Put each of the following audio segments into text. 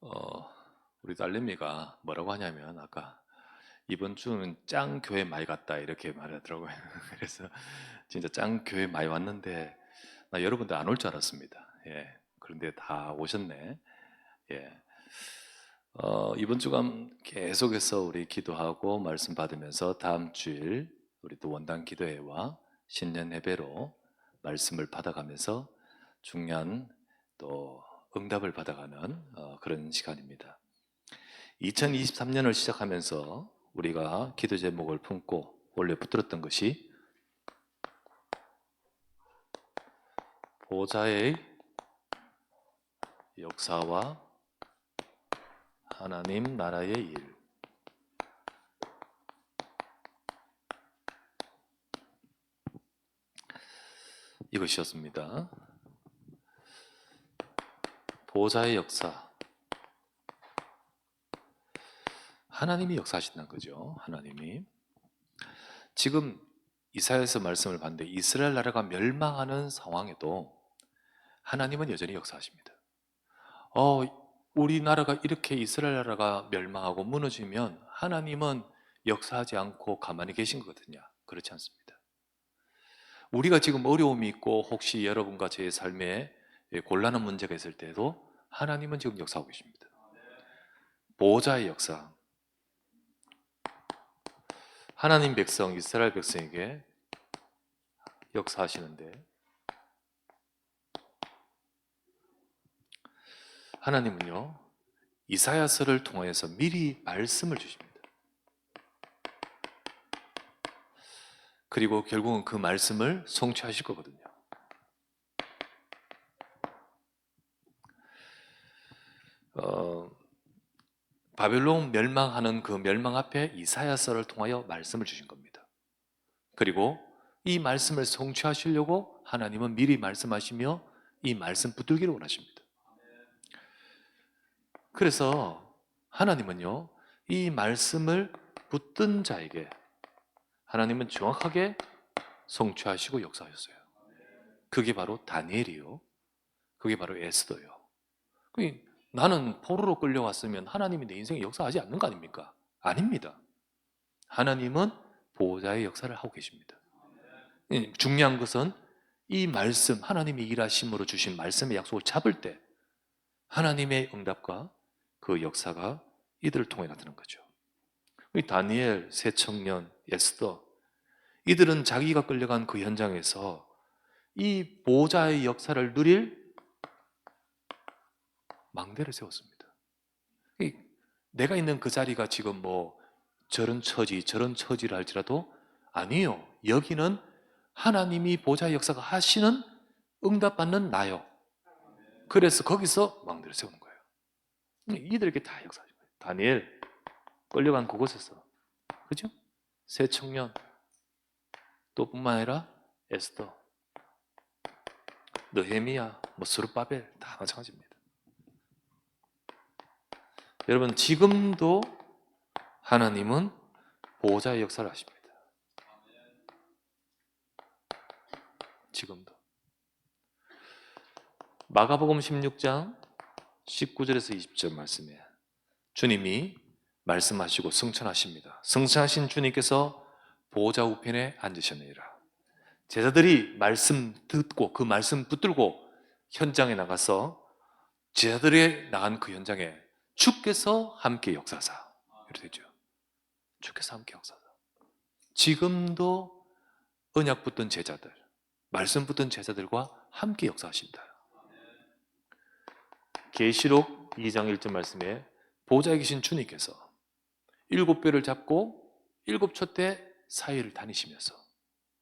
어, 우리 딸내미가 뭐라고 하냐면 아까 이번 주는 짱 교회 많이 갔다 이렇게 말하더라고요. 그래서 진짜 짱 교회 많이 왔는데 나 여러분들 안 올 줄 알았습니다. 예. 그런데 다 오셨네. 예. 이번 주간 계속해서 우리 기도하고 말씀 받으면서 다음 주일 우리 또 원당 기도회와 신년 예배로 말씀을 받아가면서 중요한 또 응답을 받아가는 그런 시간입니다. 2023년을 시작하면서 우리가 기도 제목을 품고 원래 붙들었던 것이 보좌의 역사와 하나님 나라의 일, 이것이었습니다. 보좌의 역사, 하나님이 역사하신다는 거죠. 하나님이 지금 이사야에서 말씀을 봤는데 이스라엘 나라가 멸망하는 상황에도 하나님은 여전히 역사하십니다. 어, 우리나라가 이렇게 이스라엘 나라가 멸망하고 무너지면 하나님은 역사하지 않고 가만히 계신 거거든요. 그렇지 않습니다. 우리가 지금 어려움이 있고 혹시 여러분과 제 삶에 곤란한 문제가 있을 때도 하나님은 지금 역사하고 계십니다. 보호자의 역사. 하나님 백성, 이스라엘 백성에게 역사하시는데 하나님은요, 이사야서를 통해서 미리 말씀을 주십니다. 그리고 결국은 그 말씀을 성취하실 거거든요. 어, 바벨론 멸망하는 그 멸망 앞에 이사야서를 통하여 말씀을 주신 겁니다. 그리고 이 말씀을 성취하시려고 하나님은 미리 말씀하시며 이 말씀 붙들기를 원하십니다. 그래서 하나님은요, 이 말씀을 붙든 자에게 하나님은 정확하게 성취하시고 역사하셨어요. 그게 바로 다니엘이요. 그게 바로 에스더요. 나는 포로로 끌려왔으면 하나님이 내 인생에 역사하지 않는 거 아닙니까? 아닙니다. 하나님은 보호자의 역사를 하고 계십니다. 중요한 것은 이 말씀, 하나님이 일하심으로 주신 말씀의 약속을 잡을 때 하나님의 응답과 그 역사가 이들을 통해 나타난 거죠. 다니엘, 새 청년, 에스더, 이들은 자기가 끌려간 그 현장에서 이 보호자의 역사를 누릴 망대를 세웠습니다. 내가 있는 그 자리가 지금 뭐 저런 처지, 저런 처지를 할지라도 아니요. 여기는 하나님이 보좌의 역사가 하시는 응답받는 나요. 그래서 거기서 왕들을 세우는 거예요. 이들에게 다 역사하신 거예요. 다니엘 끌려간 그곳에서, 그죠? 새 청년 또 뿐만 아니라 에스더, 느헤미야, 뭐 스룹바벨 다 마찬가지입니다. 여러분 지금도 하나님은 보호자의 역사를 하십니다. 지금도. 마가복음 16장 19절에서 20절 말씀이에요. 주님이 말씀하시고 승천하십니다. 승천하신 주님께서 보호자 우편에 앉으셨느니라. 제자들이 말씀 듣고 그 말씀 붙들고 현장에 나가서 제자들이 나간 그 현장에 주께서 함께 역사하사 이렇게 되죠. 주께서 함께 역사하사. 지금도 언약 붙든 제자들, 말씀 붙든 제자들과 함께 역사하신다. 계시록 2장 1절 말씀에 보좌에 계신 주님께서 7뼈를 잡고 7촛대 사이를 다니시면서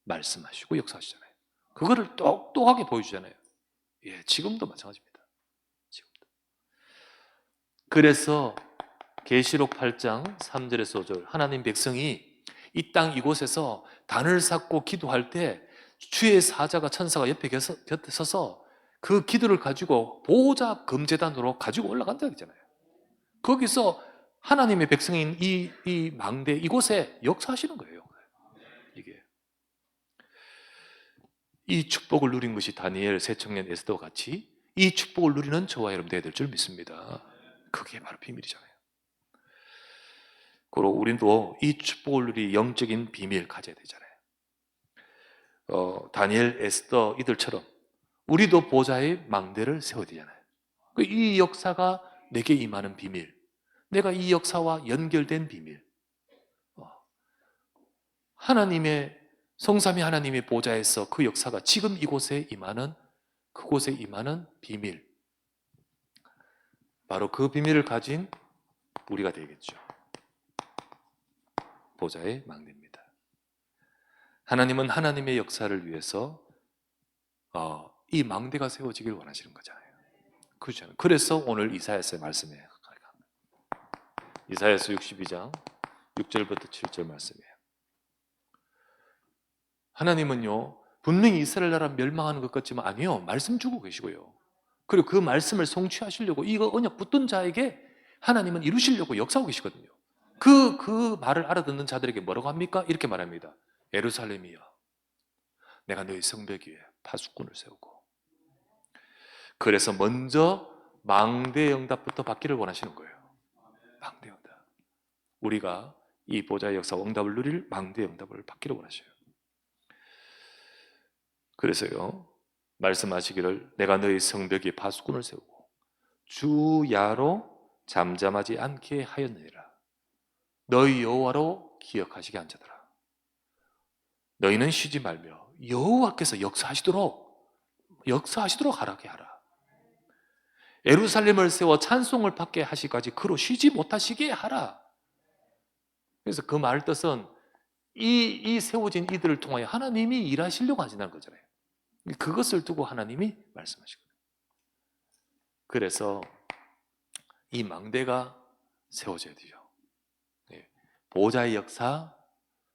말씀하시고 역사하시잖아요. 그거를 똑똑하게 보여주잖아요. 예, 지금도 마찬가지입니다. 지금도. 그래서 계시록 8장 3절에서 5절 하나님 백성이 이 땅 이곳에서 단을 쌓고 기도할 때 주의 사자가 천사가 옆에 곁에 서서 그 기도를 가지고 보호자 금제단으로 가지고 올라간다 했잖아요. 거기서 하나님의 백성인 이 망대 이곳에 역사하시는 거예요. 이게 이 축복을 누린 것이 다니엘, 새청년, 에스더 같이 이 축복을 누리는 저와 여러분 되어야 될 줄 믿습니다. 그게 바로 비밀이잖아요. 그리고 우리도 이 축복을 누리 영적인 비밀 가져야 되잖아요. 다니엘, 에스더 이들처럼 우리도 보좌의 망대를 세워야 되잖아요. 이 역사가 내게 임하는 비밀, 내가 이 역사와 연결된 비밀, 하나님의 성삼위 하나님의 보좌에서 그 역사가 지금 이곳에 임하는, 그곳에 임하는 비밀, 바로 그 비밀을 가진 우리가 되겠죠. 보좌의 망대입니다. 하나님은 하나님의 역사를 위해서 이 망대가 세워지길 원하시는 거잖아요. 그렇잖아요. 그래서 오늘 이사야서의 말씀이에요. 이사야서 62장 6절부터 7절 말씀이에요. 하나님은요, 분명히 이스라엘 나라 멸망하는 것 같지만 아니요, 말씀 주고 계시고요. 그리고 그 말씀을 성취하시려고 이거 언약 붙든 자에게 하나님은 이루시려고 역사하고 계시거든요. 그 말을 알아듣는 자들에게 뭐라고 합니까? 이렇게 말합니다. 예루살렘이여, 내가 너희 성벽 위에 파수꾼을 세우고. 그래서 먼저 망대 응답부터 받기를 원하시는 거예요. 망대 응답. 우리가 이 보좌의 역사 응답을 누릴 망대 응답을 받기를 원하셔요. 그래서요, 말씀하시기를 내가 너희 성벽에 파수꾼을 세우고 주야로 잠잠하지 않게 하였느니라. 너희 여호와로 기억하시게 한 자들아, 너희는 쉬지 말며 여호와께서 역사하시도록 하라게 하라. 예루살렘을 세워 찬송을 받게 하시기까지 그로 쉬지 못하시게 하라. 그래서 그 말 뜻은 이 세워진 이들을 통하여 하나님이 일하시려고 하신다는 거잖아요. 그것을 두고 하나님이 말씀하시거든요. 그래서 이 망대가 세워져야 되죠. 보좌의 역사,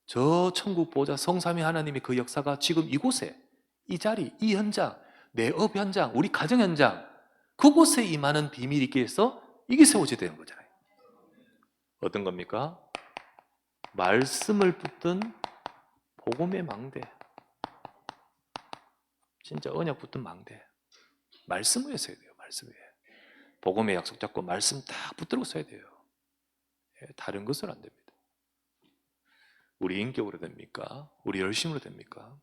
저 천국 보좌 성삼위 하나님의 그 역사가 지금 이곳에, 이 자리, 이 현장, 내 업 현장, 우리 가정 현장, 그곳에 임하는 비밀이 있기 위해서 이게 세워져야 되는 거잖아요. 어떤 겁니까? 말씀을 붙든 복음의 망대, 진짜 언약 붙든 망대, 말씀 위에 서야 돼요. 말씀 위에 복음의 약속 잡고 말씀 딱 붙들고 서야 돼요. 다른 것은 안 됩니다. 우리 인격으로 됩니까? 우리 열심으로 됩니까?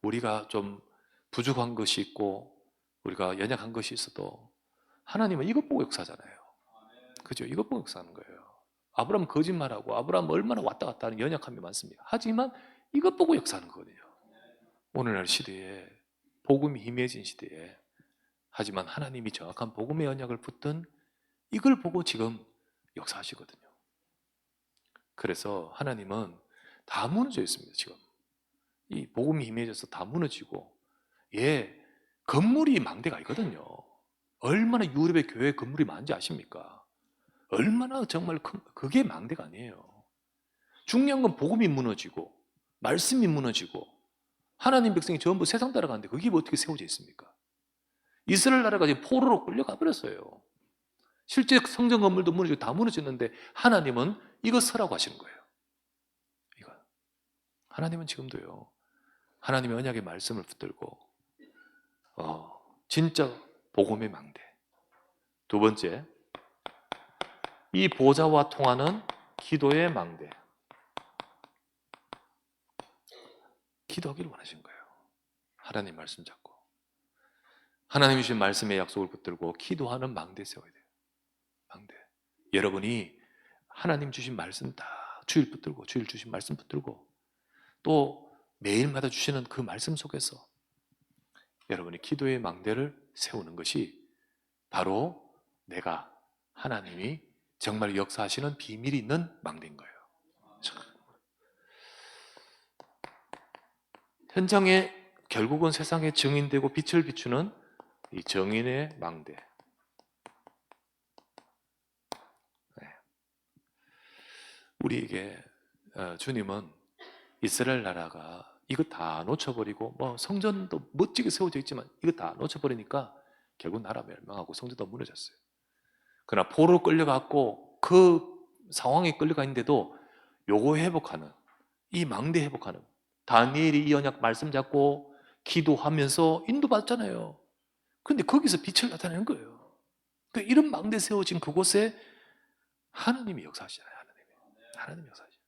우리가 좀 부족한 것이 있고 우리가 연약한 것이 있어도 하나님은 이것 보고 역사하잖아요. 그죠? 이것 보고 역사하는 거예요. 아브라함 거짓말하고 아브라함 얼마나 왔다 갔다 하는 연약함이 많습니다. 하지만 이것 보고 역사하는 거거든요. 오늘날 시대에 복음이 희미해진 시대에, 하지만 하나님이 정확한 복음의 언약을 붙든 이걸 보고 지금 역사하시거든요. 그래서 하나님은 다 무너져 있습니다. 지금 이 복음이 희미해져서 다 무너지고, 건물이 망대가 있거든요. 얼마나 유럽의 교회 건물이 많은지 아십니까? 얼마나 정말 큰, 그게 망대가 아니에요. 중요한 건 복음이 무너지고 말씀이 무너지고 하나님 백성이 전부 세상 따라가는데 그게 어떻게 세워져 있습니까? 이스라엘 나라가 지금 포로로 끌려가 버렸어요. 실제 성전 건물도 무너지고 다 무너졌는데 하나님은 이거 서라고 하시는 거예요. 이거 하나님은 지금도요, 하나님의 언약의 말씀을 붙들고 진짜 복음의 망대. 두 번째, 이 보좌와 통하는 기도의 망대. 기도하기를 원하신 거예요. 하나님 말씀 잡고 하나님이 주신 말씀의 약속을 붙들고 기도하는 망대 세워야 돼요. 망대. 여러분이 하나님 주신 말씀 다 주일 붙들고, 주일 주신 말씀 붙들고, 또 매일마다 주시는 그 말씀 속에서 여러분이 기도의 망대를 세우는 것이 바로 내가, 하나님이 정말 역사하시는 비밀이 있는 망대인 거예요. 현장에 결국은 세상에 증인되고 빛을 비추는 이 정인의 망대. 우리에게 주님은 이스라엘 나라가 이거 다 놓쳐버리고, 성전도 멋지게 세워져 있지만 이거 다 놓쳐버리니까 결국 나라 멸망하고 성전도 무너졌어요. 그러나 포로로 끌려갔고 그 상황에 끌려가 있는데도 요거 회복하는, 이 망대 회복하는, 다니엘이 이 언약 말씀 잡고 기도하면서 인도받았잖아요. 근데 거기서 빛을 나타내는 거예요. 그 이런 망대 세워진 그곳에 하나님이 역사하시잖아요. 하나님이 역사하시잖아요.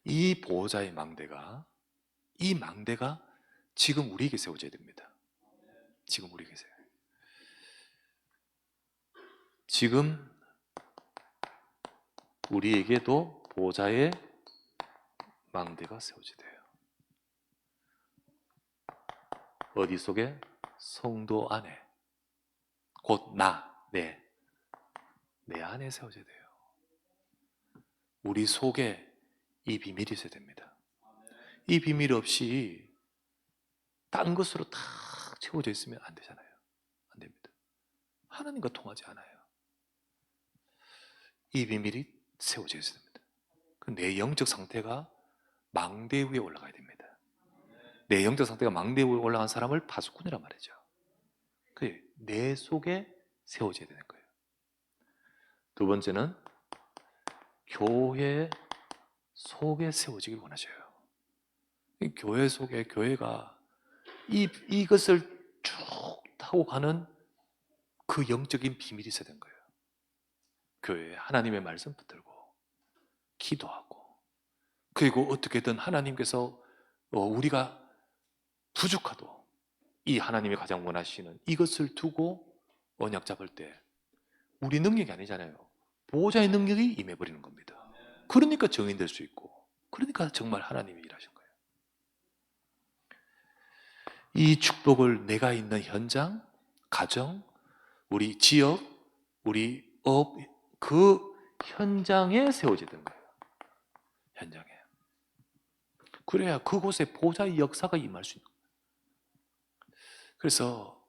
이 보호자의 망대가, 이 망대가 지금 우리에게 세워져야 됩니다. 지금 우리에게 세워져야 돼요. 지금 우리에게도 보호자의 망대가 세워져야 돼요. 어디 속에? 성도 안에. 곧 내 안에 세워져야 돼요. 우리 속에 이 비밀이 있어야 됩니다. 이 비밀 없이 딴 것으로 다 채워져 있으면 안 되잖아요. 안 됩니다. 하나님과 통하지 않아요. 이 비밀이 세워져 있어야 됩니다. 내 영적 상태가 망대 위에 올라가야 됩니다. 내 영적 상태가 망대 위에 올라간 사람을 파수꾼이란 말이죠. 내 속에 세워져야 되는 거예요. 두 번째는 교회 속에 세워지길 원하셔요. 이 교회 속에, 교회가 이것을 쭉 타고 가는 그 영적인 비밀이 있어야 되는 거예요. 교회에 하나님의 말씀 붙들고 기도하고, 그리고 어떻게든 하나님께서 우리가 부족하도 이 하나님이 가장 원하시는 이것을 두고 언약 잡을 때 우리 능력이 아니잖아요. 보호자의 능력이 임해버리는 겁니다. 그러니까 증인될 수 있고, 그러니까 정말 하나님이 일하신 거예요. 이 축복을 내가 있는 현장, 가정, 우리 지역, 우리 업, 그 현장에 세워져야 되는 거예요. 현장에. 그래야 그곳에 보호자의 역사가 임할 수 있는 거예요. 그래서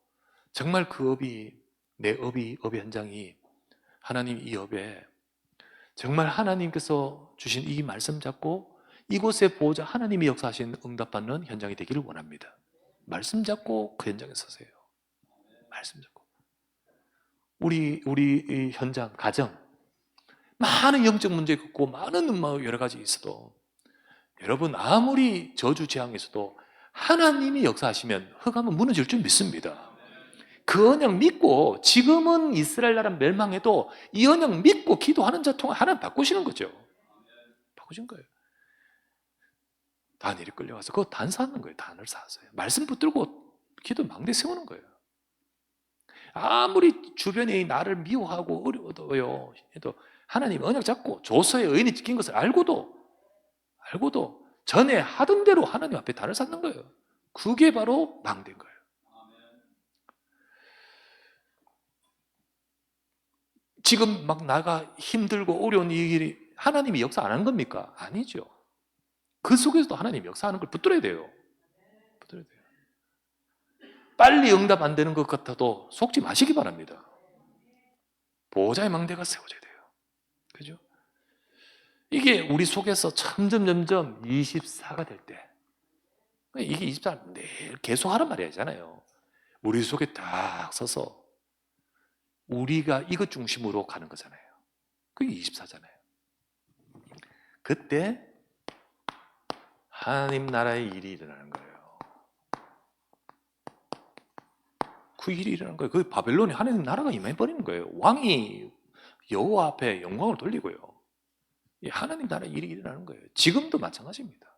정말 그 업이, 내 업의 현장이, 하나님 이 업에 정말 하나님께서 주신 이 말씀 잡고 이곳에 보호자 하나님이 역사하신 응답받는 현장이 되기를 원합니다. 말씀 잡고 그 현장에 서세요. 말씀 잡고. 우리 이 현장, 가정, 많은 영적 문제가 있고 많은 여러 가지 있어도, 여러분 아무리 저주 재앙에서도 하나님이 역사하시면 흑암은 무너질 줄 믿습니다. 그 언약 믿고, 지금은 이스라엘 나라 멸망해도 이 언약 믿고 기도하는 자 통해 하나님 바꾸시는 거죠. 바꾸신 거예요. 다니엘이 끌려와서 그거 단 쌓는 거예요. 단을 쌓았어요. 말씀 붙들고 기도 망대 세우는 거예요. 아무리 주변에 나를 미워하고 어려워도요, 해도 하나님 언약 잡고 조서의 의인이 지킨 것을 알고도 전에 하던 대로 하나님 앞에 단을 쌓는 거예요. 그게 바로 망대인 거예요. 지금 막 나가 힘들고 어려운 이 일이 하나님이 역사 안 하는 겁니까? 아니죠. 그 속에서도 하나님이 역사하는 걸 붙들어야 돼요. 붙들어야 돼요. 빨리 응답 안 되는 것 같아도 속지 마시기 바랍니다. 보호자의 망대가 세워져야 돼요. 그죠? 이게 우리 속에서 점점 24가 될 때, 이게 24 내일 계속 하란 말이 아니잖아요. 우리 속에 딱 서서 우리가 이것 중심으로 가는 거잖아요. 그게 24잖아요. 그때 하나님 나라의 일이 일어나는 거예요. 그 일이 일어나는 거예요. 그 바벨론이 하나님 나라가 임해버리는 거예요. 왕이 여호와 앞에 영광을 돌리고요. 하나님 나라의 일이 일어나는 거예요. 지금도 마찬가지입니다.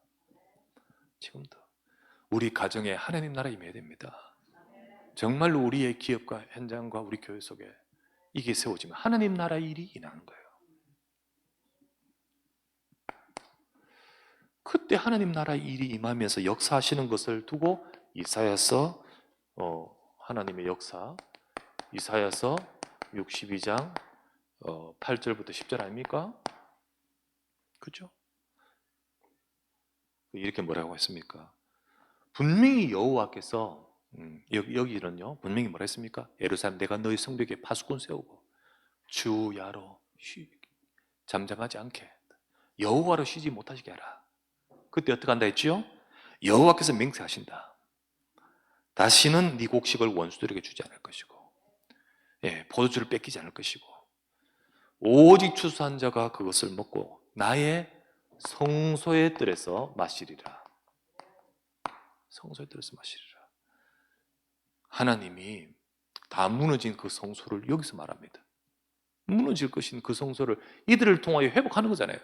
지금도 우리 가정에 하나님 나라 임해야 됩니다. 정말로 우리의 기업과 현장과 우리 교회 속에 이게 세워지면 하나님 나라 일이 일어나는 거예요. 그때 하나님 나라 일이 임하면서 역사하시는 것을 두고 이사야서 하나님의 역사, 이사야서 62장 8절부터 10절 아닙니까? 그렇죠? 이렇게 뭐라고 했습니까? 분명히 여호와께서 여기는요 분명히 뭐라 했습니까? 예루살렘 내가 너희 성벽에 파수꾼 세우고 주야로 잠잠하지 않게 여호와로 쉬지 못하시게 하라. 그때 어떻게 한다 했지요? 여호와께서 맹세하신다. 다시는 네 곡식을 원수들에게 주지 않을 것이고, 포도주를 뺏기지 않을 것이고, 오직 추수한 자가 그것을 먹고 나의 성소의 뜰에서 마시리라. 성소의 뜰에서 마시리라. 하나님이 다 무너진 그 성소를 여기서 말합니다. 무너질 것인 그 성소를 이들을 통하여 회복하는 거잖아요.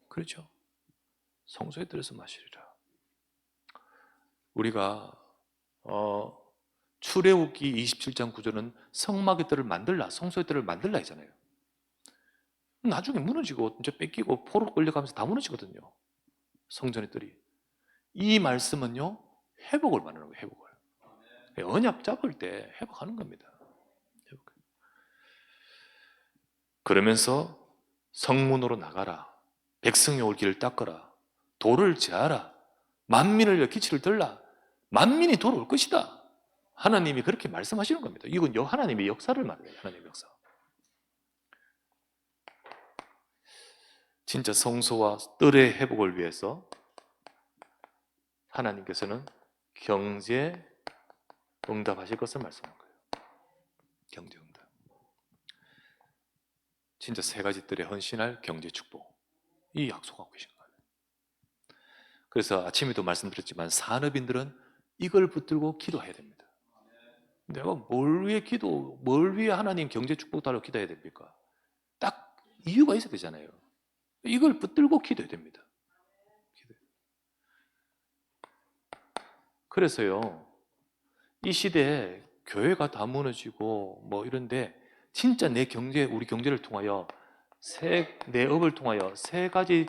그렇죠? 성소에 들어서 마시리라. 우리가 출애굽기 27장 9절은 성막의 뜰을 만들라, 성소의 뜰을 만들라 하잖아요. 나중에 무너지고 이제 뺏기고 포로 끌려가면서 다 무너지거든요. 성전의 뜰이. 이 말씀은요, 회복을 말하는 거예요. 회복을. 언약 잡을 때 회복하는 겁니다. 그러면서 성문으로 나가라, 백성이 올 길을 닦아라, 돌을 제하라, 만민을 위해 기치를 들라, 만민이 돌아올 것이다. 하나님이 그렇게 말씀하시는 겁니다. 이건 하나님의 역사를 말해요. 하나님의 역사. 진짜 성소와 뜰의 회복을 위해서 하나님께서는 경제 응답하실 것을 말씀한 거예요. 경제 응답. 진짜 세 가지 뜰에 헌신할 경제 축복. 이 약속하고 계신 거예요. 그래서 아침에도 말씀드렸지만 산업인들은 이걸 붙들고 기도해야 됩니다. 내가 뭘 위해 하나님 경제 축복 달라고 기도해야 됩니까? 딱 이유가 있어야 되잖아요. 이걸 붙들고 기도해야 됩니다. 그래서요, 이 시대에 교회가 다 무너지고 뭐 이런데 진짜 우리 경제를 통하여 내 업을 통하여 세 가지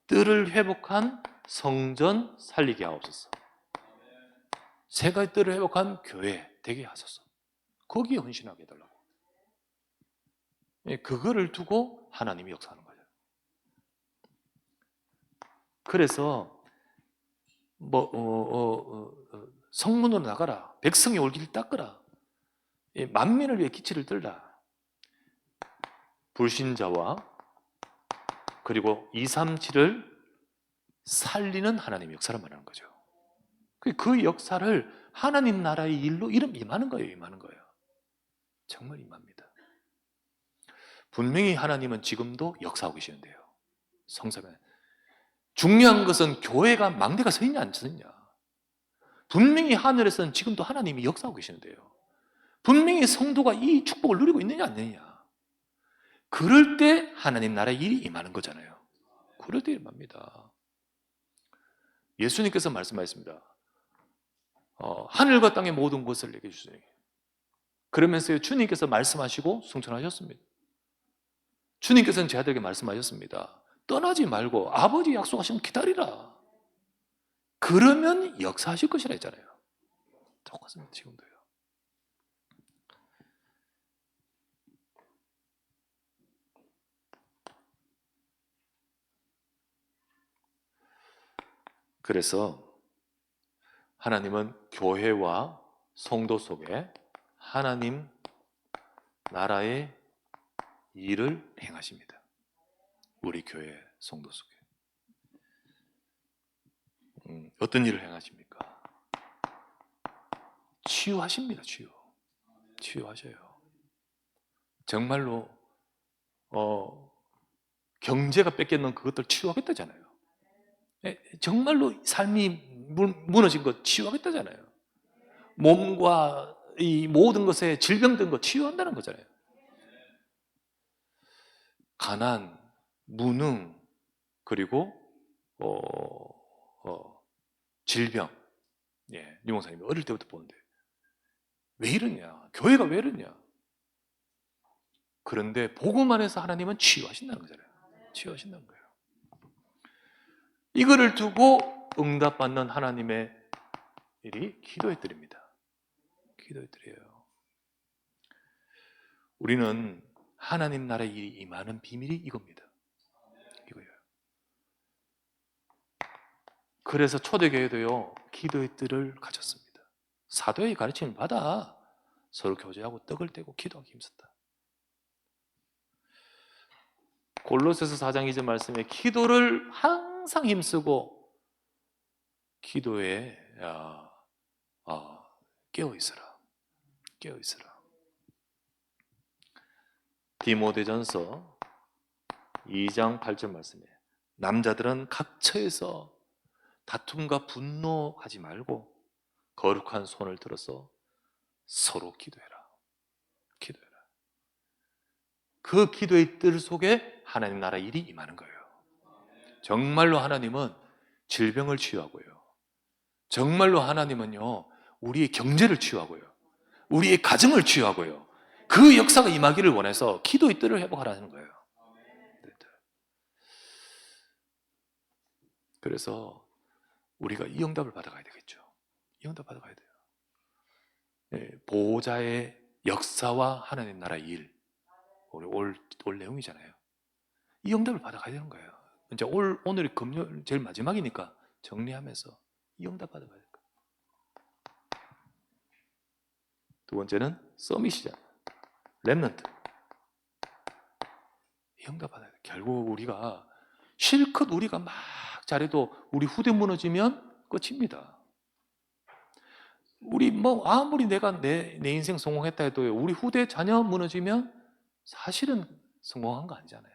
뜰을 회복한 성전 살리게 하옵소서. 세 가지 뜰을 회복한 교회 되게 하소서. 거기에 헌신하게 해달라고. 그거를 두고 하나님이 역사하는 거예요. 그래서 성문으로 나가라, 백성이 올 길을 닦으라, 만민을 위해 기치를 들라. 불신자와 그리고 237을 살리는 하나님의 역사를 말하는 거죠. 그 역사를 하나님 나라의 일로 임하는 거예요. 임하는 거예요. 정말 임합니다. 분명히 하나님은 지금도 역사하고 계시는데요. 성사면 중요한 것은 교회가 망대가 서 있냐 안 서 있냐. 분명히 하늘에서는 지금도 하나님이 역사하고 계시는데요. 분명히 성도가 이 축복을 누리고 있느냐 안 있느냐. 그럴 때 하나님 나라의 일이 임하는 거잖아요. 그럴 때 임합니다. 예수님께서 말씀하셨습니다. 하늘과 땅의 모든 것을 내게 주시니. 그러면서 주님께서 말씀하시고 승천하셨습니다. 주님께서는 제 아들에게 말씀하셨습니다. 떠나지 말고 아버지 약속하시면 기다리라. 그러면 역사하실 것이라 했잖아요. 똑같습니다. 지금도요. 그래서 하나님은 교회와 성도 속에 하나님 나라의 일을 행하십니다. 우리 교회 성도 속에. 어떤 일을 행하십니까? 치유하십니다. 치유하셔요. 정말로 경제가 뺏겼는 그것들 치유하겠다잖아요. 정말로 삶이 무너진 것 치유하겠다잖아요. 몸과 이 모든 것에 질병된 것 치유한다는 거잖아요. 가난, 무능, 그리고 질병. 유목사님이 어릴 때부터 보는데 왜 이러냐? 교회가 왜 이러냐? 그런데 복음만 해서 하나님은 치유하신다는 거잖아요. 치유하신다는 거예요. 이거를 두고 응답받는 하나님의 일이 기도의 뜰입니다. 기도의 뜰이에요. 우리는 하나님 나라의 일이 임하는 비밀이 이겁니다. 이거예요. 그래서 초대교회도요, 기도의 뜰을 가졌습니다. 사도의 가르침을 받아 서로 교제하고 떡을 떼고 기도하기 힘썼다. 골로새서 4장 2절 말씀에 기도를 항상 힘쓰고 기도에 깨어 있어라. 깨어 있어라. 디모데전서 2장 8절 말씀에 남자들은 각처에서 다툼과 분노하지 말고 거룩한 손을 들어서 서로 기도해라. 기도해라. 그 기도의 뜰 속에 하나님 나라 일이 임하는 거예요. 정말로 하나님은 질병을 치유하고요. 정말로 하나님은요, 우리의 경제를 치유하고요. 우리의 가정을 치유하고요. 그 역사가 임하기를 원해서 기도의 뜰을 회복하라는 거예요. 그래서 우리가 이 응답을 받아가야 되겠죠. 이 응답 받아가야 돼요. 보호자의 역사와 하나님 나라의 일, 올 내용이잖아요. 이 응답을 받아가야 되는 거예요. 이제 오늘이 금요일 제일 마지막이니까 정리하면서 이 응답 받아가야 돼요. 두 번째는 서밋이잖아요. 렘넌트. 이 응답 받아야 돼요. 결국 우리가 실컷 우리가 막 잘해도 우리 후대 무너지면 끝입니다. 우리 아무리 내가 내 인생 성공했다 해도 우리 후대 자녀 무너지면 사실은 성공한 거 아니잖아요.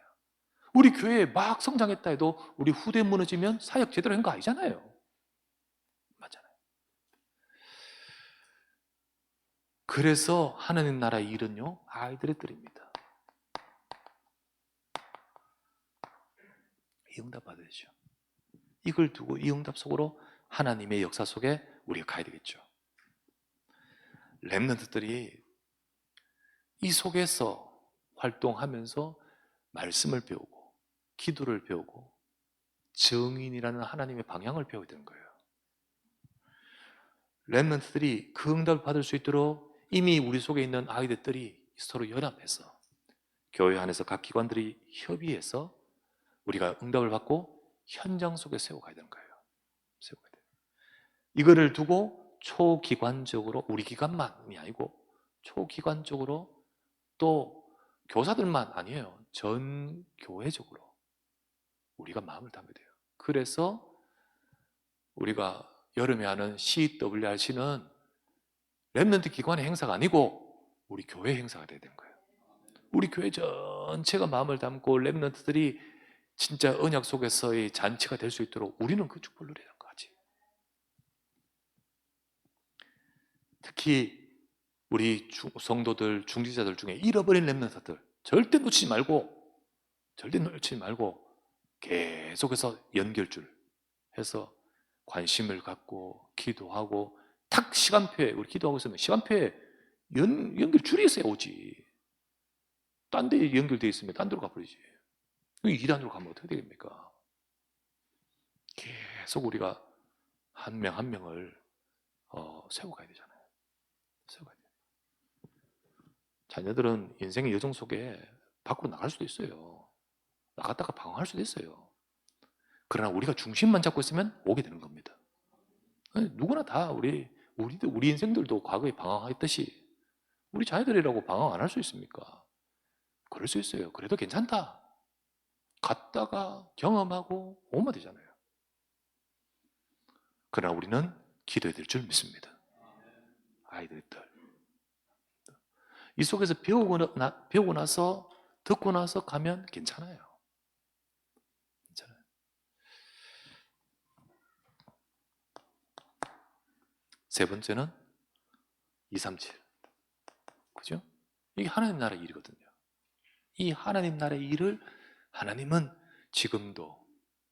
우리 교회 막 성장했다 해도 우리 후대 무너지면 사역 제대로 한 거 아니잖아요. 맞잖아요. 그래서 하나님 나라 일은요, 아이들의 뜰입니다. 이 응답 받으시죠. 이걸 두고 이 응답 속으로 하나님의 역사 속에 우리가 가야 되겠죠. 렘넌트들이 이 속에서 활동하면서 말씀을 배우고 기도를 배우고 정인이라는 하나님의 방향을 배워야 되는 거예요. 렘넌트들이 그 응답을 받을 수 있도록 이미 우리 속에 있는 아이들이 서로 연합해서 교회 안에서 각 기관들이 협의해서 우리가 응답을 받고 현장 속에 세워가야 되는 거예요. 세워가야 돼요. 이거를 두고 초기관적으로 우리 기관만이 아니고 초기관적으로 또 교사들만 아니에요. 전 교회적으로 우리가 마음을 담아야 돼요. 그래서 우리가 여름에 하는 CWRC는 렘넌트 기관의 행사가 아니고 우리 교회 행사가 돼야 되는 거예요. 우리 교회 전체가 마음을 담고 렘넌트들이 진짜 언약 속에서의 잔치가 될 수 있도록 우리는 그 축복을 누려야 되는 거지. 특히 우리 성도들, 중지자들 중에 잃어버린 렘넌트들 절대 놓치지 말고 계속해서 연결줄 해서 관심을 갖고 기도하고 탁 시간표에 우리 기도하고 있으면 시간표에 연결줄이 있어야 오지. 딴 데 연결되어 있으면 딴 데로 가버리지. 2단으로 가면 어떻게 되겠습니까? 계속 우리가 한 명 한 명을 세워가야 되잖아요. 세워가야 돼요. 자녀들은 인생의 여정 속에 밖으로 나갈 수도 있어요. 나갔다가 방황할 수도 있어요. 그러나 우리가 중심만 잡고 있으면 오게 되는 겁니다. 누구나 다 우리 인생들도 과거에 방황했듯이 우리 자녀들이라고 방황 안 할 수 있습니까? 그럴 수 있어요. 그래도 괜찮다. 갔다가 경험하고 오면 되잖아요. 그러나 우리는 기도해야 될 줄 믿습니다. 아이들. 이 속에서 배우고 나서 듣고 나서 가면 괜찮아요. 괜찮아요. 세 번째는 237. 그죠? 이게 하나님 나라의 일이거든요. 이 하나님 나라의 일을 하나님은 지금도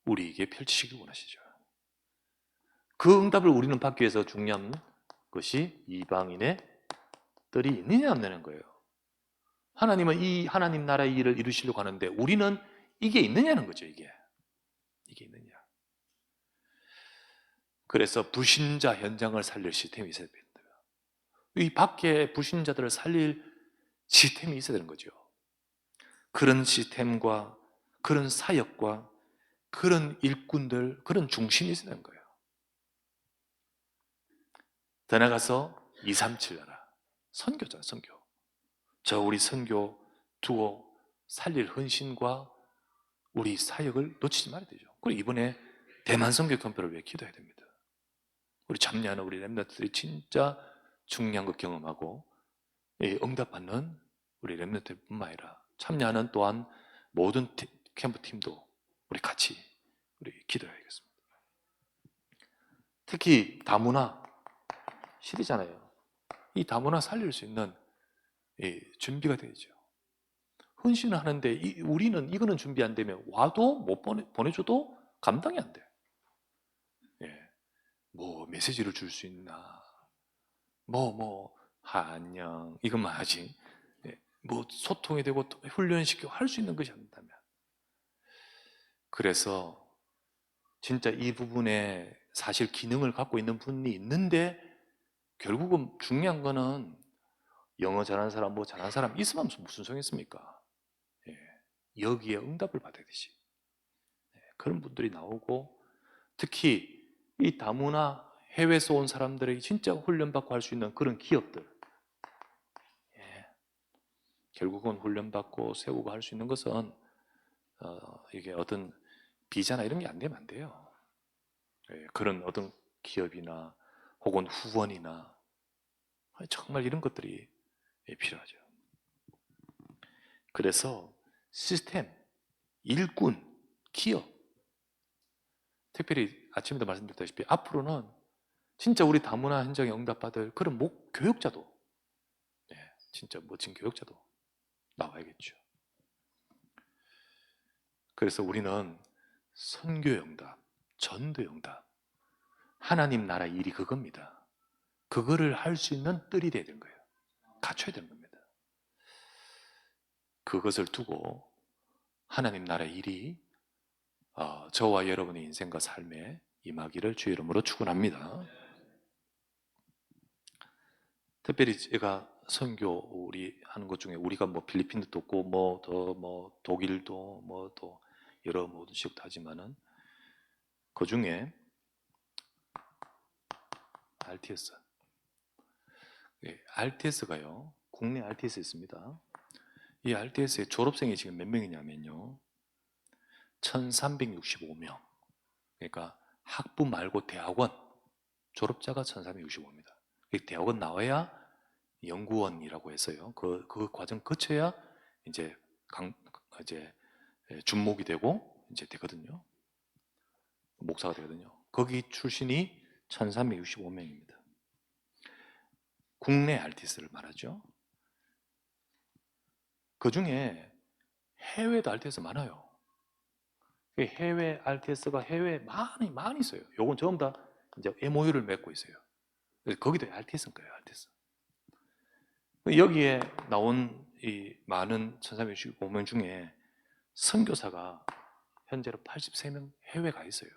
우리에게 펼치시길 원하시죠. 그 응답을 우리는 받기 위해서 중요한 것이 이방인의 뜰이 있느냐 없느냐는 거예요. 하나님은 이 하나님 나라의 일을 이루시려고 하는데 우리는 이게 있느냐는 거죠. 이게 있느냐. 그래서 불신자 현장을 살릴 시스템이 있어야 됩니다. 이 밖에 불신자들을 살릴 시스템이 있어야 되는 거죠. 그런 시스템과 그런 사역과 그런 일꾼들, 그런 중심이 있어야 되는 거예요. 더 나가서 237 하라. 선교잖아요, 선교. 우리 선교 두고 살릴 헌신과 우리 사역을 놓치지 말아야 되죠. 그리고 이번에 대만 선교 캠프를 위해 기도해야 됩니다. 우리 참여하는 우리 렘넌트들이 진짜 중요한 것 경험하고 응답받는 우리 렘넌트뿐만 아니라 참여하는 또한 모든 캠프 팀도 우리 같이 우리 기도해야겠습니다. 특히 다문화 시대잖아요. 이 다문화 살릴 수 있는 준비가 되죠. 헌신을 하는데 우리는 이거는 준비 안 되면 와도 못 보내줘도 감당이 안 돼. 뭐 메시지를 줄 수 있나? 안녕 이것만 하지. 뭐 소통이 되고 훈련시키고 할 수 있는 것이 아니다면. 그래서 진짜 이 부분에 사실 기능을 갖고 있는 분이 있는데 결국은 중요한 거는 영어 잘하는 사람, 뭐 잘하는 사람 있으면 무슨 소용이 있습니까? 여기에 응답을 받아야 되지. 그런 분들이 나오고 특히 이 다문화 해외에서 온 사람들에게 진짜 훈련받고 할 수 있는 그런 기업들 결국은 훈련받고 세우고 할 수 있는 것은 이게 어떤 비자나 이런 게 안 되면 안 돼요. 그런 어떤 기업이나 혹은 후원이나 정말 이런 것들이 필요하죠. 그래서 시스템, 일꾼, 기업 특별히 아침에도 말씀드렸다시피 앞으로는 진짜 우리 다문화 현장에 응답받을 그런 교육자도 진짜 멋진 교육자도 나와야겠죠. 그래서 우리는 선교 응답, 전도 응답 하나님 나라 일이 그겁니다. 그거를 할 수 있는 뜰이 돼야 되는 거예요. 갖춰야 되는 겁니다. 그것을 두고 하나님 나라 일이 저와 여러분의 인생과 삶에 임하기를 주의 이름으로 축원합니다. 특별히 제가 선교 우리 하는 것 중에 우리가 뭐 필리핀도 돕고 뭐 독일도 뭐 또 여러 모든 지역도 하지만은 그 중에 RTS, RTS가요 국내 RTS 있습니다. 이 RTS의 졸업생이 지금 몇 명이냐면요 1365명. 그러니까 학부 말고 대학원 졸업자가 1365입니다. 대학원 나와야 연구원이라고 해서요. 그 과정 거쳐야 이제 이제 준목이 되고 이제 되거든요. 목사가 되거든요. 거기 출신이 1365명입니다. 국내 RTS를 말하죠. 그 중에 해외도 RTS 많아요. 해외 RTS가 해외에 많이 있어요. 요건 전부 다 이제 MOU를 맺고 있어요. 거기도 RTS인 거예요, RTS. 여기에 나온 이 많은 1365명 중에 선교사가 현재로 83명 해외 가 있어요.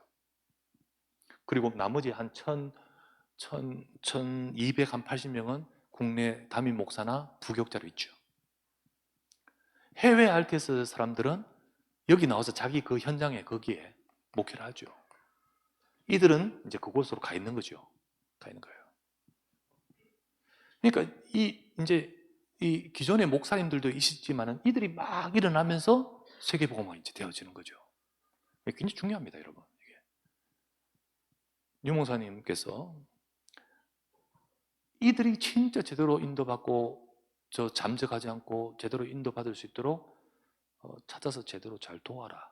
그리고 나머지 한 1280명은 국내 담임 목사나 부교육자로 있죠. 해외 RTS 사람들은 여기 나와서 자기 그 현장에 거기에 목회를 하죠. 이들은 이제 그곳으로 가 있는 거죠. 가 있는 거예요. 그러니까 이제 이 기존의 목사님들도 있었지만은 이들이 막 일어나면서 세계복음화가 이제 되어지는 거죠. 굉장히 중요합니다, 여러분. 이게. 유 목사님께서 이들이 진짜 제대로 인도받고 잠적하지 않고 제대로 인도받을 수 있도록 찾아서 제대로 잘 도와라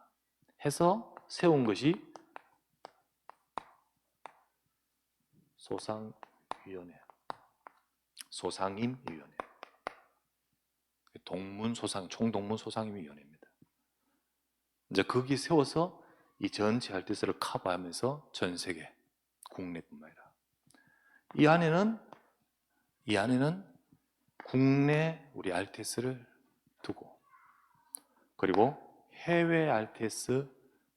해서 세운 것이 소상위원회, 소상임위원회, 총동문소상임위원회입니다. 이제 거기 세워서 이 전체 RTS를 커버하면서 전 세계, 국내뿐만 아니라 이 안에는 국내 우리 RTS를 두고 그리고 해외 RTS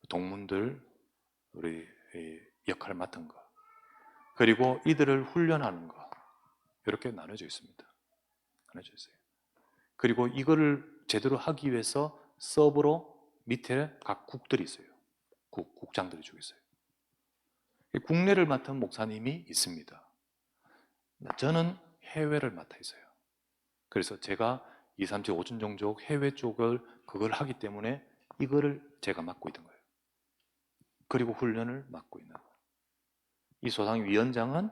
동문들 우리 역할을 맡은 거 그리고 이들을 훈련하는 거 이렇게 나눠져 있습니다. 나눠져 있어요. 그리고 이거를 제대로 하기 위해서 서버로 밑에 각 국들이 있어요. 국장들이 쭉 있어요. 국내를 맡은 목사님이 있습니다. 저는 해외를 맡아 있어요. 그래서 제가 2, 3, 7, 5천 종족 해외 쪽을 그걸 하기 때문에 이거를 제가 맡고 있는 거예요. 그리고 훈련을 맡고 있는 거예요. 이 소상위원장은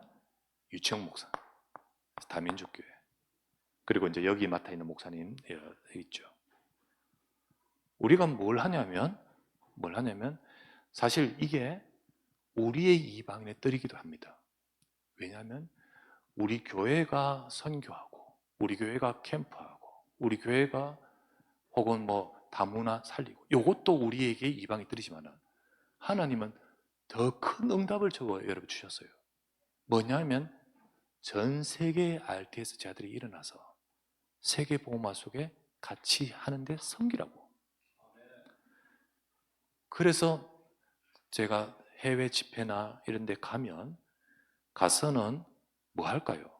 유치영 목사, 다민족교회. 그리고 이제 여기 맡아 있는 목사님 있죠. 우리가 뭘 하냐면 사실 이게 우리의 이방인의 뜰이기도 합니다. 왜냐하면 우리 교회가 선교하고, 우리 교회가 캠프하고, 우리 교회가 혹은 뭐 다문화 살리고, 이것도 우리에게 이방이 들이지만은 하나님은 더 큰 응답을 여러분 주셨어요. 뭐냐면 전 세계 RTS 제자들이 일어나서 세계 복음화 속에 같이 하는데 섬기라고. 그래서 제가 해외 집회나 이런 데 가서는 뭐 할까요?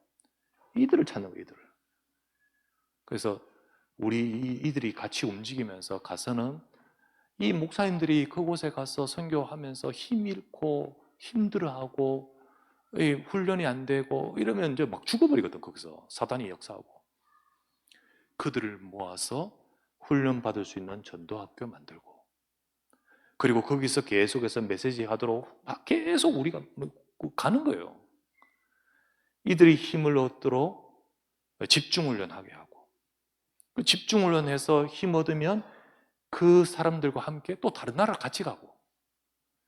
이들을 찾는 거예요, 이들을. 그래서 이들이 같이 움직이면서 가서는 이 목사님들이 그곳에 가서 선교하면서 힘 잃고 힘들어하고 훈련이 안 되고 이러면 이제 막 죽어버리거든. 거기서 사단이 역사하고. 그들을 모아서 훈련 받을 수 있는 전도학교 만들고, 그리고 거기서 계속해서 메시지 하도록 계속 우리가 가는 거예요. 이들이 힘을 얻도록 집중훈련하게 하고, 그 집중훈련해서 힘 얻으면 그 사람들과 함께 또 다른 나라 같이 가고,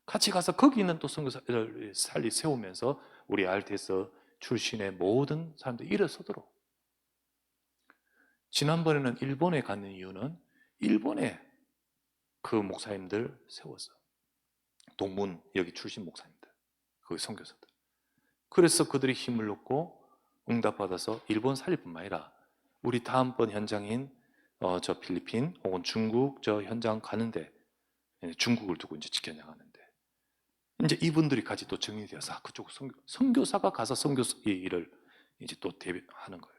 같이 가서 거기 있는 또 선교사를 세우면서 우리 RTS 출신의 모든 사람들이 일어서도록. 지난번에는 일본에 가는 이유는 일본에 그 목사님들 세웠어. 동문 여기 출신 목사님들, 그 선교사들. 그래서 그들이 힘을 얻고 응답받아서 일본 살릴 뿐만 아니라 우리 다음번 현장인 저 필리핀 혹은 중국 저 현장 가는데, 중국을 두고 이제 지켜나가는데, 이제 이분들이 같이 또 정리되어서 그쪽 선교사가 가서 선교 일을 이제 또 대비하는 거예요.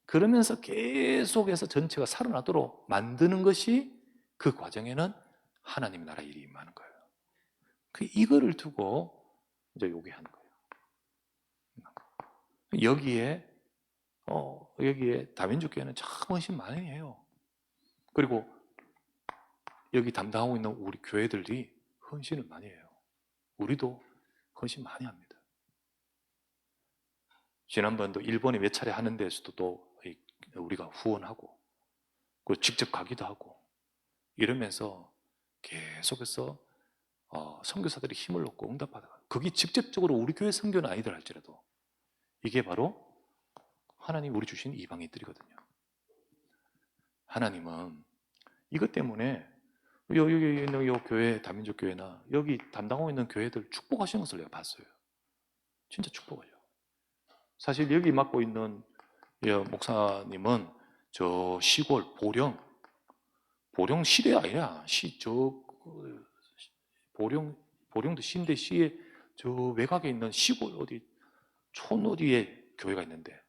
그러면서 계속해서 전체가 살아나도록 만드는 것이, 그 과정에는 하나님의 나라 일이 임하는 거예요. 이거를 두고 이제 요게 하는 거예요. 여기에 다민족교회는 참 헌신 많이 해요. 그리고 여기 담당하고 있는 우리 교회들이 헌신을 많이 해요. 우리도 헌신 많이 합니다. 지난번도 일본에 몇 차례 하는 데서도 또 우리가 후원하고, 직접 가기도 하고, 이러면서 계속해서 선교사들이 힘을 얻고 응답받아가요. 그게 직접적으로 우리 교회 선교는 아니더라 할지라도 이게 바로 하나님 우리 주신 이방인들이거든요. 하나님은 이것 때문에 여기 있는 이 교회, 다민족 교회나 여기 담당하고 있는 교회들 축복하시는 것을 내가 봤어요. 진짜 축복하죠. 사실 여기 맡고 있는 목사님은 저 시골 보령 시대 아니야. 보령도 시인데 시에 저 외곽에 있는 시골 촌 어디에 교회가 있는데,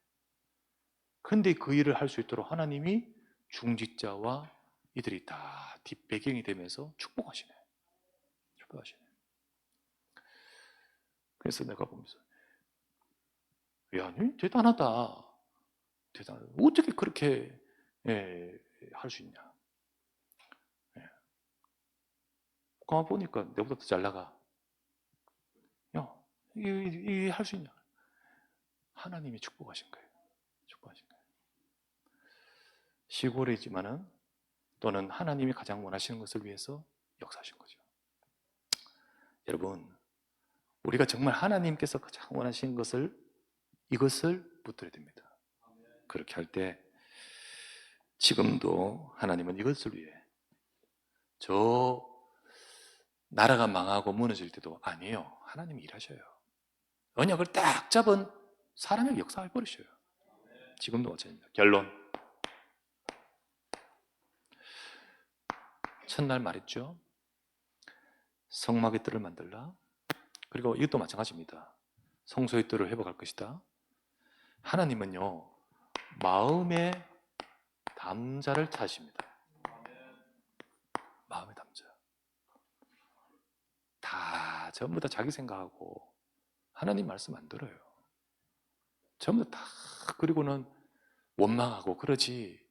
근데 그 일을 할 수 있도록 하나님이 중직자와 이들이 다 뒷배경이 되면서 축복하시네. 그래서 내가 보면서, 야, 대단하다. 어떻게 그렇게 할 수 있냐. 가만 보니까 내보다 더 잘 나가. 야, 이게 할 수 있냐. 하나님이 축복하신 거예요. 시골이지만은 또는 하나님이 가장 원하시는 것을 위해서 역사하신 거죠. 여러분, 우리가 정말 하나님께서 가장 원하시는 이것을 붙들어야 됩니다. 그렇게 할 때 지금도 하나님은 이것을 위해, 저 나라가 망하고 무너질 때도 아니에요. 하나님이 일하셔요. 언약을 딱 잡은 사람에게 역사해 버리셔요. 지금도 마찬가지입니다. 결론, 첫날 말했죠. 성막의 뜰을 만들라. 그리고 이것도 마찬가지입니다. 성소의 뜰을 회복할 것이다. 하나님은요, 마음의 담자를 찾으십니다. 마음의 담자. 다 전부 다 자기 생각하고 하나님 말씀 안 들어요. 전부 다 그리고는 원망하고 그러지,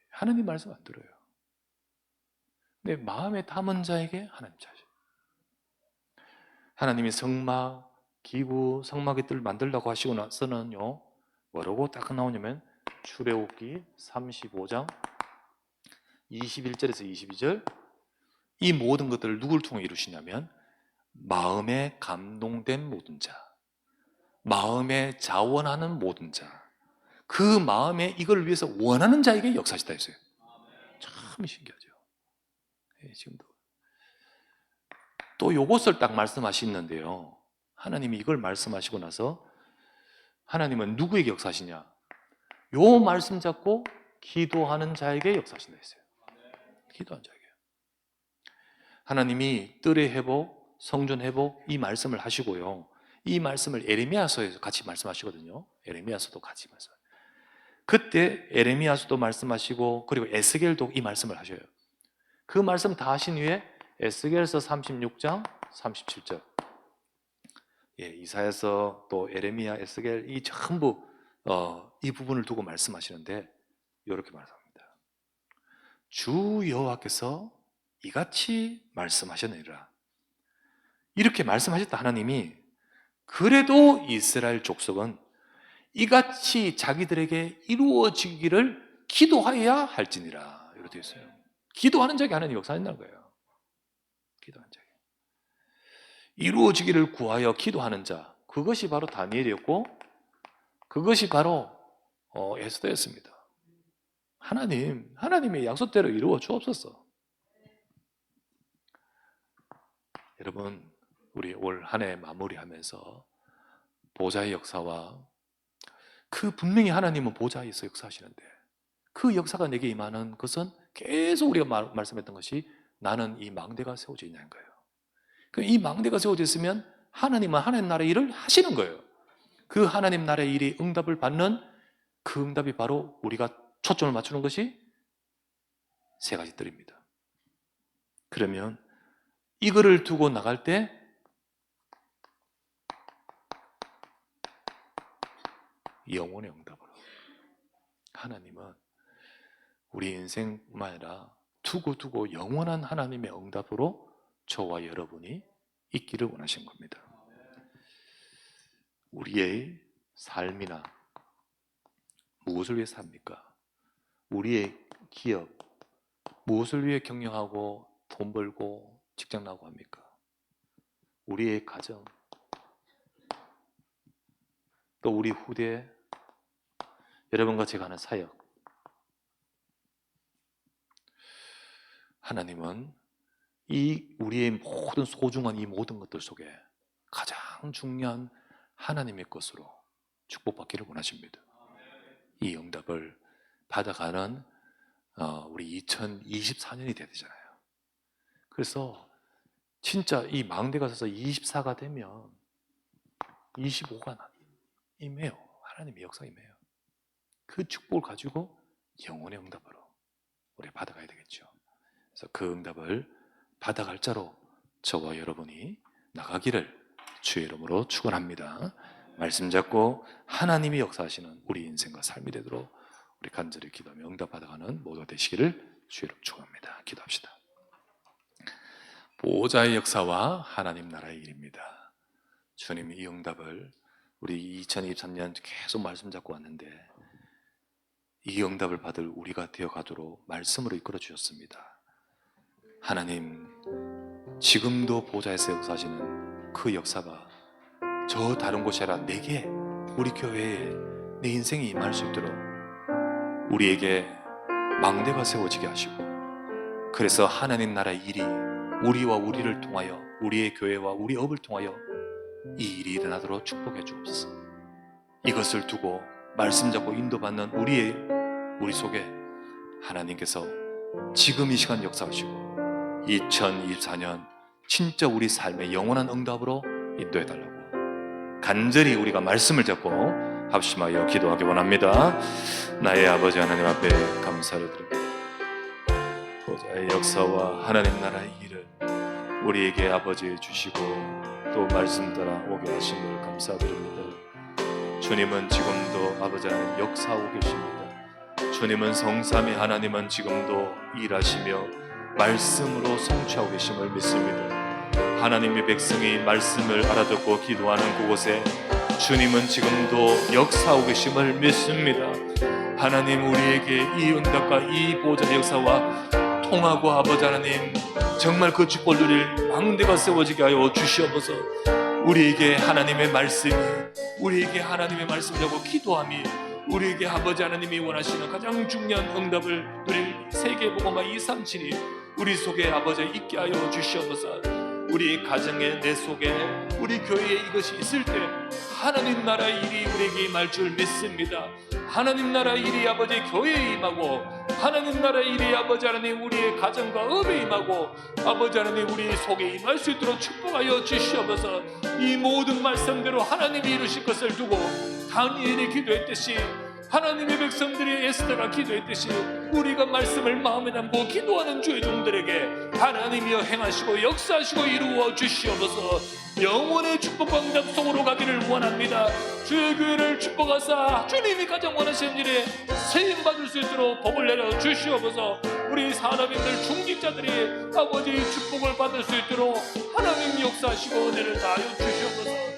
하나님 말씀 안 들어요. 근데 마음에 담은 자에게 하나님 찾으셔요. 하나님이 성막, 기구, 성막의 뜰 만들라고 하시고 나서는요, 뭐라고 딱 나오냐면 출애굽기 35장 21절에서 22절, 이 모든 것들을 누굴 통해 이루시냐면 마음에 감동된 모든 자, 마음에 자원하는 모든 자, 그 마음에 이걸 위해서 원하는 자에게 역사하시다 했어요. 참 신기하죠. 지금도 또 요것을 딱 말씀하시는데요, 하나님이 이걸 말씀하시고 나서 하나님은 누구에게 역사하시냐? 요 말씀 잡고 기도하는 자에게 역사하신다 했어요. 기도하는 자에게. 하나님이 뜰의 회복, 성전 회복 이 말씀을 하시고요, 이 말씀을 에레미야서에서 같이 말씀하시거든요. 에레미야서도 같이 말씀하세요. 그때 에레미야서도 말씀하시고 그리고 에스겔도 이 말씀을 하셔요. 그 말씀 다 하신 후에 에스겔서 36장 37절, 이사야서 또 에레미야, 에스겔 이 전부 이 부분을 두고 말씀하시는데 이렇게 말합니다. 주 여호와께서 이같이 말씀하셨느니라. 이렇게 말씀하셨다 하나님이. 그래도 이스라엘 족속은 이같이 자기들에게 이루어지기를 기도하여야 할지니라. 이렇게 되어 있어요. 기도하는 자에게 하나님 역사한다는 거예요. 기도하는 자에게 이루어지기를 구하여 기도하는 자, 그것이 바로 다니엘이었고 그것이 바로 에스더였습니다. 하나님의 약속대로 이루어 주옵소서. 여러분, 우리 올 한 해 마무리하면서 보좌의 역사와 분명히 하나님은 보좌에서 역사하시는데 그 역사가 내게 임하는 것은 계속 우리가 말씀했던 것이 나는 이 망대가 세워져 있냐는 거예요. 이 망대가 세워져 있으면 하나님은 하나님 나라의 일을 하시는 거예요. 그 하나님 나라의 일이 응답을 받는 그 응답이 바로 우리가 초점을 맞추는 것이 세 가지 뜰입니다. 그러면 이거를 두고 나갈 때 영혼의 응답으로 하나님은 우리 인생만 아니라 두고 영원한 하나님의 응답으로 저와 여러분이 있기를 원하신 겁니다. 우리의 삶이나 무엇을 위해 삽니까? 우리의 기업 무엇을 위해 경영하고 돈 벌고 직장 나고 합니까? 우리의 가정, 또 우리 후대, 여러분과 제가 하는 사역. 하나님은 우리의 모든 소중한 이 모든 것들 속에 가장 중요한 하나님의 것으로 축복받기를 원하십니다. 이 응답을 받아가는 우리 2024년이 돼야 되잖아요. 그래서 진짜 이 망대가 서서 24가 되면 25가 임해요. 하나님의 역사 임해요. 그 축복을 가지고 영혼의 응답으로 우리 받아가야 되겠죠. 그래서 그 응답을 받아갈 자로 저와 여러분이 나가기를 주의 이름으로 축원합니다. 말씀 잡고 하나님이 역사하시는 우리 인생과 삶이 되도록 우리 간절히 기도하며 응답 받아가는 모두가 되시기를 주의 이름으로 축원합니다. 기도합시다. 보호자의 역사와 하나님 나라의 일입니다. 주님이 이 응답을 우리 2023년 계속 말씀 잡고 왔는데 이 응답을 받을 우리가 되어가도록 말씀으로 이끌어 주셨습니다. 하나님, 지금도 보좌에서 역사하시는 그 역사가 저 다른 곳이 아니라 내게, 우리 교회에, 내 인생에 임할 수 있도록 우리에게 망대가 세워지게 하시고, 그래서 하나님 나라의 일이 우리와 우리를 통하여, 우리의 교회와 우리 업을 통하여 이 일이 일어나도록 축복해 주옵소서. 이것을 두고 말씀 잡고 인도받는 우리 속에 하나님께서 지금 이 시간 역사하시고 2024년 진짜 우리 삶의 영원한 응답으로 인도해 달라고 간절히 우리가 말씀을 잡고 합심하여 기도하기 원합니다. 나의 아버지 하나님 앞에 감사를 드립니다. 보좌의 역사와 하나님 나라의 일을 우리에게 아버지 주시고 또 말씀 따라 오게 하심을 감사드립니다. 주님은 지금도 아버지 하나님 역사하고 계십니다. 주님은 성삼위 하나님은 지금도 일하시며 말씀으로 성취하고 계심을 믿습니다. 하나님의 백성이 말씀을 알아듣고 기도하는 그곳에 주님은 지금도 역사하고 계심을 믿습니다. 하나님, 우리에게 이 응답과 이 보좌 역사와 통하고 아버지 하나님 정말 그 축복을 누릴 망대가 세워지게 하여 주시옵소서. 우리에게 하나님의 말씀이, 우리에게 하나님의 말씀을 하고 기도함이, 우리에게 아버지 하나님이 원하시는 가장 중요한 응답을 누릴 세계복음화 237이 우리 속에 아버지 있게 하여 주시옵소서. 우리 가정에, 내 속에, 우리 교회에 이것이 있을 때 하나님 나라 일이 우리에게 임할 줄 믿습니다. 하나님 나라 일이 아버지 교회에 임하고, 하나님 나라 일이 아버지 하나님 우리의 가정과 업에 임하고, 아버지 하나님 우리 속에 임할 수 있도록 축복하여 주시옵소서. 이 모든 말씀대로 하나님이 이루실 것을 두고 다니엘이 기도했듯이, 하나님의 백성들이 에스더가 기도했듯이 우리가 말씀을 마음에 담고 기도하는 주의 종들에게 하나님이여 행하시고 역사하시고 이루어 주시옵소서. 영원의 축복과 응답 속으로 가기를 원합니다. 주의 교회를 축복하사 주님이 가장 원하시는 일에 세임받을 수 있도록 복을 내려 주시옵소서. 우리 사람인들 중직자들이 아버지의 축복을 받을 수 있도록 하나님 역사하시고 은혜를 다하여 주시옵소서.